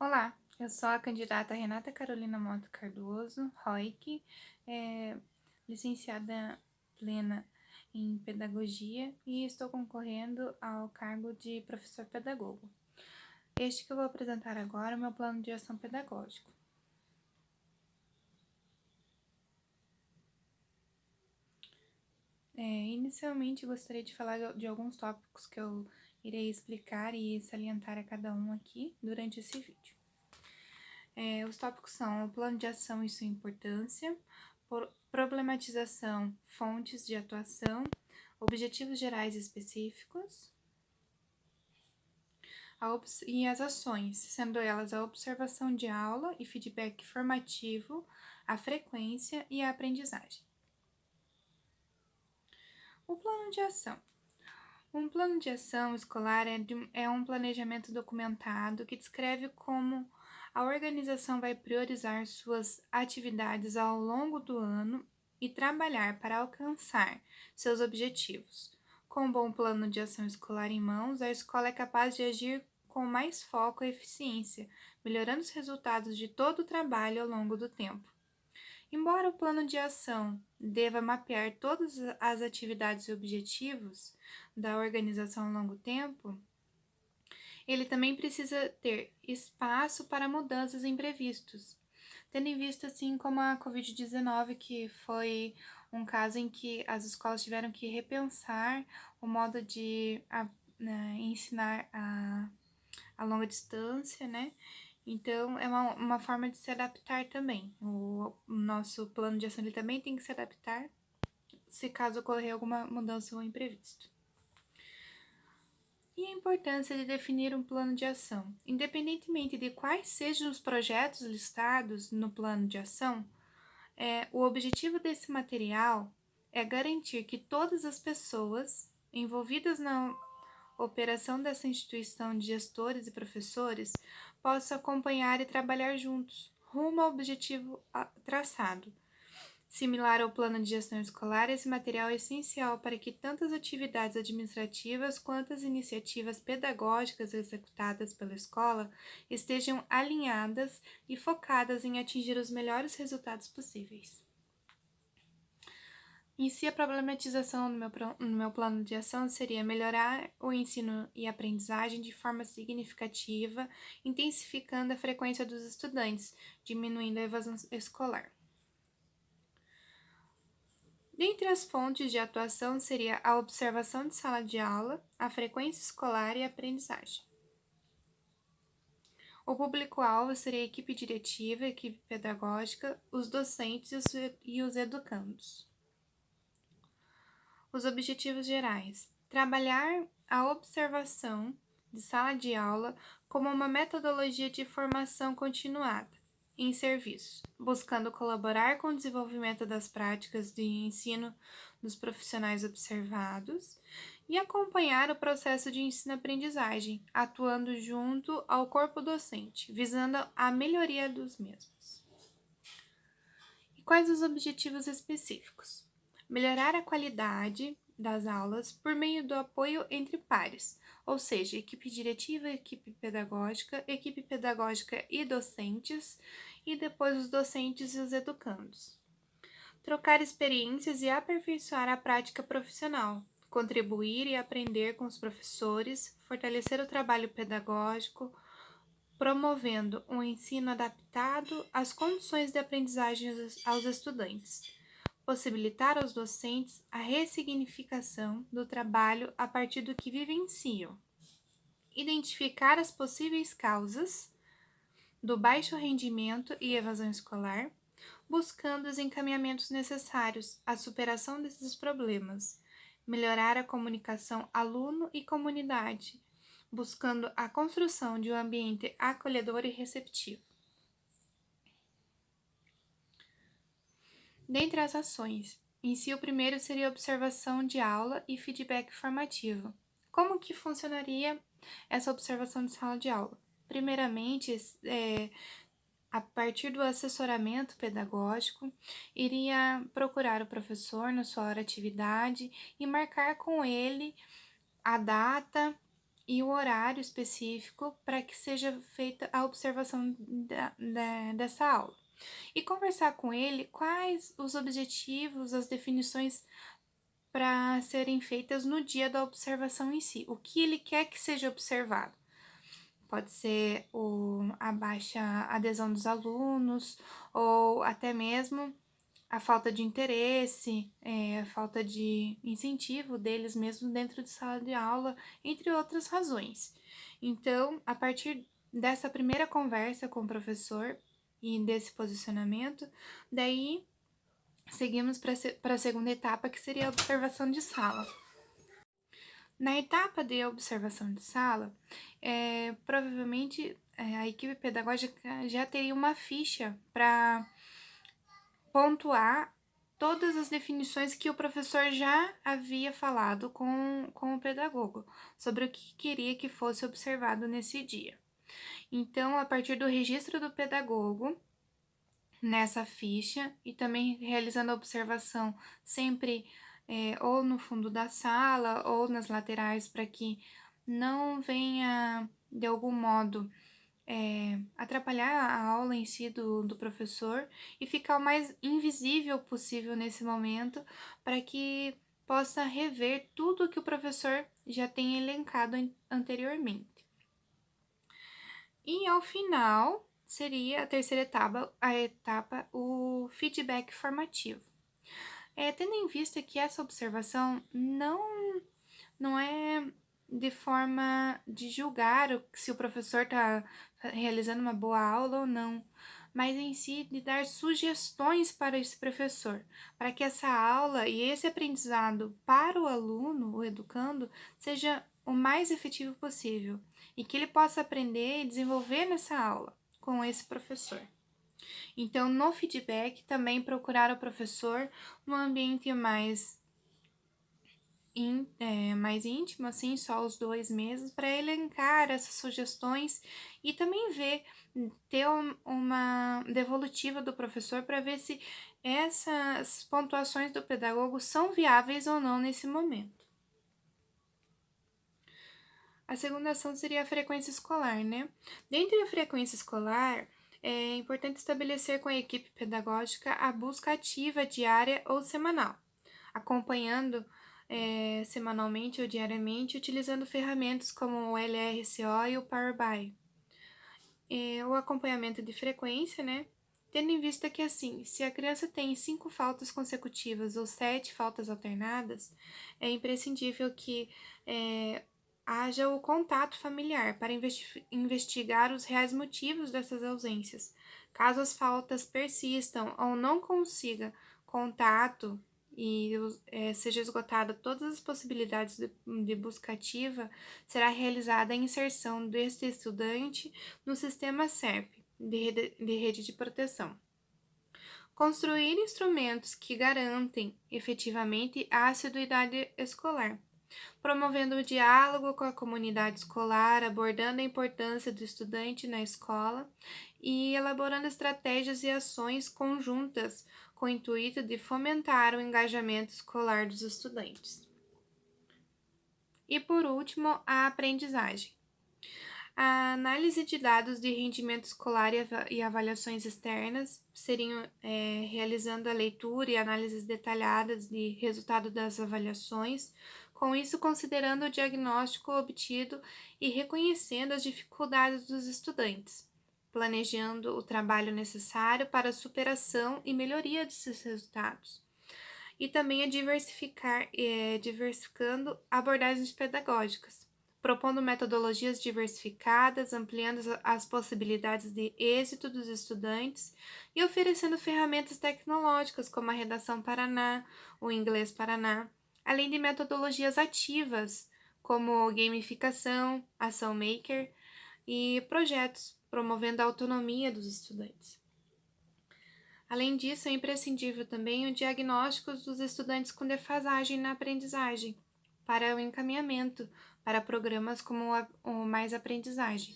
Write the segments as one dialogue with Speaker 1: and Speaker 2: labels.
Speaker 1: Olá, eu sou a candidata Renata Carolina Mota Cardoso, ROIC, licenciada plena em Pedagogia e estou concorrendo ao cargo de professor pedagogo. Este que eu vou apresentar agora é o meu plano de ação pedagógico. Inicialmente, gostaria de falar de alguns tópicos que eu irei explicar e salientar a cada um aqui durante esse vídeo. Os tópicos são o plano de ação e sua importância, problematização, fontes de atuação, objetivos gerais específicos e as ações, sendo elas a observação de aula e feedback formativo, a frequência e a aprendizagem. O plano de ação. Um plano de ação escolar é um planejamento documentado que descreve como a organização vai priorizar suas atividades ao longo do ano e trabalhar para alcançar seus objetivos. Com um bom plano de ação escolar em mãos, a escola é capaz de agir com mais foco e eficiência, melhorando os resultados de todo o trabalho ao longo do tempo. Embora o plano de ação deva mapear todas as atividades e objetivos da organização ao longo tempo, ele também precisa ter espaço para mudanças imprevistos, tendo em vista assim como a Covid-19, que foi um caso em que as escolas tiveram que repensar o modo de ensinar a longa distância, né? Então, é uma forma de se adaptar também. O nosso plano de ação ele também tem que se adaptar se caso ocorrer alguma mudança ou imprevisto. E a importância de definir um plano de ação. Independentemente de quais sejam os projetos listados no plano de ação, o objetivo desse material é garantir que todas as pessoas envolvidas na operação dessa instituição de gestores e professores possam acompanhar e trabalhar juntos, rumo ao objetivo traçado. Similar ao plano de gestão escolar, esse material é essencial para que tanto as atividades administrativas quanto as iniciativas pedagógicas executadas pela escola estejam alinhadas e focadas em atingir os melhores resultados possíveis. Em si, a problematização no meu plano de ação seria melhorar o ensino e aprendizagem de forma significativa, intensificando a frequência dos estudantes, diminuindo a evasão escolar. Dentre as fontes de atuação seria a observação de sala de aula, a frequência escolar e a aprendizagem. O público-alvo seria a equipe diretiva, a equipe pedagógica, os docentes e os educandos. Os objetivos gerais: trabalhar a observação de sala de aula como uma metodologia de formação continuada em serviço, buscando colaborar com o desenvolvimento das práticas de ensino dos profissionais observados e acompanhar o processo de ensino-aprendizagem, atuando junto ao corpo docente, visando a melhoria dos mesmos. E quais os objetivos específicos? Melhorar a qualidade das aulas por meio do apoio entre pares, ou seja, equipe diretiva, equipe pedagógica e docentes, e depois os docentes e os educandos. Trocar experiências e aperfeiçoar a prática profissional, contribuir e aprender com os professores, fortalecer o trabalho pedagógico, promovendo um ensino adaptado às condições de aprendizagem aos estudantes, possibilitar aos docentes a ressignificação do trabalho a partir do que vivenciam, identificar as possíveis causas do baixo rendimento e evasão escolar, buscando os encaminhamentos necessários à superação desses problemas, melhorar a comunicação aluno e comunidade, buscando a construção de um ambiente acolhedor e receptivo. Dentre as ações, em si o primeiro seria observação de aula e feedback formativo. Como que funcionaria essa observação de sala de aula? Primeiramente, a partir do assessoramento pedagógico, iria procurar o professor na sua hora de atividade e marcar com ele a data e o horário específico para que seja feita a observação dessa aula. E conversar com ele quais os objetivos, as definições para serem feitas no dia da observação em si. O que ele quer que seja observado. Pode ser a baixa adesão dos alunos, ou até mesmo a falta de interesse, a falta de incentivo deles mesmo dentro de sala de aula, entre outras razões. Então, a partir dessa primeira conversa com o professor e desse posicionamento, daí seguimos para a segunda etapa, que seria a observação de sala. Na etapa de observação de sala, provavelmente a equipe pedagógica já teria uma ficha para pontuar todas as definições que o professor já havia falado com o pedagogo sobre o que queria que fosse observado nesse dia. Então, a partir do registro do pedagogo nessa ficha e também realizando a observação sempre ou no fundo da sala ou nas laterais para que não venha de algum modo atrapalhar a aula em si do professor e ficar o mais invisível possível nesse momento para que possa rever tudo que o professor já tem elencado anteriormente. E ao final seria a terceira etapa, o feedback formativo. Tendo em vista que essa observação não é de forma de julgar se o professor está realizando uma boa aula ou não, mas em si de dar sugestões para esse professor, para que essa aula e esse aprendizado para o aluno, o educando, seja o mais efetivo possível e que ele possa aprender e desenvolver nessa aula com esse professor. Então, no feedback, também procurar o professor num ambiente mais íntimo, assim, só os dois mesmos, para elencar essas sugestões e também ter uma devolutiva do professor para ver se essas pontuações do pedagogo são viáveis ou não nesse momento. A segunda ação seria a frequência escolar, né? Dentro da frequência escolar, é importante estabelecer com a equipe pedagógica a busca ativa diária ou semanal, acompanhando semanalmente ou diariamente, utilizando ferramentas como o LRCO e o Power BI. O acompanhamento de frequência, né? Tendo em vista que, assim, se a criança tem 5 faltas consecutivas ou 7 faltas alternadas, é imprescindível que haja o contato familiar para investigar os reais motivos dessas ausências. Caso as faltas persistam ou não consiga contato e seja esgotada todas as possibilidades de busca ativa, será realizada a inserção deste estudante no sistema SERP, de rede de proteção. Construir instrumentos que garantem efetivamente a assiduidade escolar, promovendo o diálogo com a comunidade escolar, abordando a importância do estudante na escola e elaborando estratégias e ações conjuntas com o intuito de fomentar o engajamento escolar dos estudantes. E por último, a aprendizagem. A análise de dados de rendimento escolar e avaliações externas seriam realizando a leitura e análises detalhadas de resultado das avaliações, com isso considerando o diagnóstico obtido e reconhecendo as dificuldades dos estudantes, planejando o trabalho necessário para a superação e melhoria desses resultados. E também diversificando abordagens pedagógicas, propondo metodologias diversificadas, ampliando as possibilidades de êxito dos estudantes e oferecendo ferramentas tecnológicas como a Redação Paraná, o Inglês Paraná, além de metodologias ativas como gamificação, ação maker e projetos promovendo a autonomia dos estudantes. Além disso, é imprescindível também o diagnóstico dos estudantes com defasagem na aprendizagem, para o encaminhamento para programas como o Mais Aprendizagem.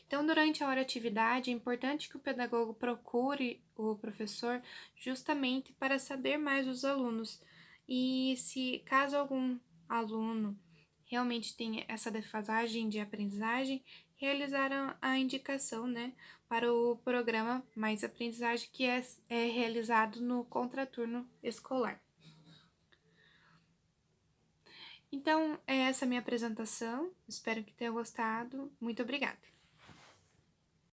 Speaker 1: Então, durante a hora atividade, é importante que o pedagogo procure o professor justamente para saber mais dos alunos e se caso algum aluno realmente têm essa defasagem de aprendizagem, realizaram a indicação, né, para o programa Mais Aprendizagem, que é realizado no contraturno escolar. Então, é essa a minha apresentação. Espero que tenha gostado. Muito obrigada.